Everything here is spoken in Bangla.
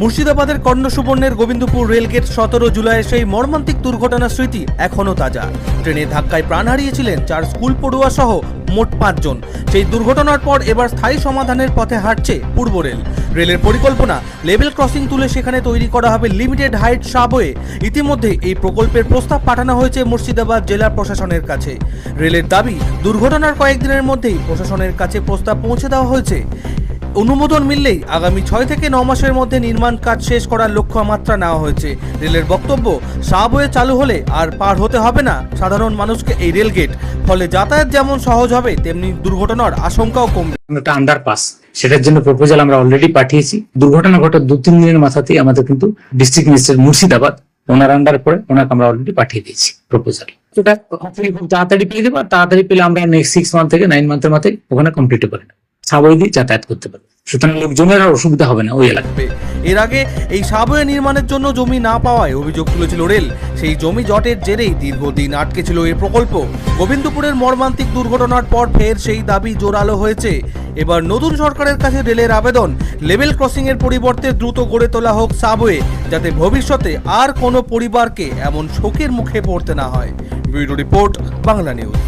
মুর্শিদাবাদের কর্ণসুবর্ণের গোবিন্দপুর রেলগেট 17 জুলাই সেই মর্মান্তিক দুর্ঘটনার স্মৃতি এখনো তাজা। ট্রেনের ধাক্কায় প্রাণ হারিয়েছিলেন 4 স্কুল পড়ুয়া সহ মোট 5 জন। সেই দুর্ঘটনার পর এবার স্থায়ী সমাধানের পথে হাঁটছে পূর্ব রেল। রেলের পরিকল্পনা, লেভেল ক্রসিং তুলে সেখানে তৈরি করা হবে লিমিটেড হাইট সাবওয়ে। ইতিমধ্যে এই প্রকল্পের প্রস্তাব পাঠানো হয়েছে মুর্শিদাবাদ জেলা প্রশাসনের কাছে। রেলের দাবি, দুর্ঘটনার কয়েকদিনের মধ্যেই প্রশাসনের কাছে প্রস্তাব পৌঁছে দেওয়া হয়েছে। অনুমোদন মিললেই আগামী 6 থেকে 9 মাসের মধ্যে নির্মাণ কাজ শেষ করার লক্ষ্যমাত্রা নেওয়া হয়েছে। রেলের বক্তব্য, সাবওয়ে চালু হলে আর পার হতে হবে না সাধারণ মানুষকে এই রেলগেট। ফলে যাতায়াত যেমন সহজ হবে, তেমনি দুর্ঘটনার আশঙ্কাও কমবে। একটা আন্ডারপাস, সেটার জন্য প্রপোজাল আমরা অলরেডি পাঠিয়েছি। দুর্ঘটনা ঘটার 2-3 দিনের মাথাতেই আমাদের কিন্তু ডিস্ট্রিক্ট মিনিস্টার মুর্শিদাবাদ ওনার আন্ডার পরে ওনাকে আমরা অলরেডি পাঠিয়ে দিয়েছি প্রপোজাল। ওটা খুব তাড়াতাড়ি পেয়ে দেবো, আর তাড়াতাড়ি পেলে আমরা নেক্সট 6 মান্থ থেকে 9 মান্থের মাথায় ওখানে কমপ্লিট করে নেবো, সাবওয়ে দিয়ে যাতায়াত করতে পারবে। সুতরাং লোকজনের আর অসুবিধা হবে না ওই এলাকায়। এর আগে এই সাবওয়ে নির্মাণের জন্য জমি না পাওয়ায় অভিযোগ তুলেছিল রেল। সেই জমি জটের জেরেই দীর্ঘদিন আটকে ছিল এই প্রকল্প। গোবিন্দপুরের মর্মান্তিক দুর্ঘটনার পর ফের সেই দাবি জোরালো হয়েছে। এবার নতুন সরকারের কাছে রেলের আবেদন, লেভেল ক্রসিং এর পরিবর্তে দ্রুত গড়ে তোলা হোক সাবওয়ে, যাতে ভবিষ্যতে আর কোনো পরিবারকে এমন শোকের মুখে পড়তে না হয়। Bureau report, Bangla news.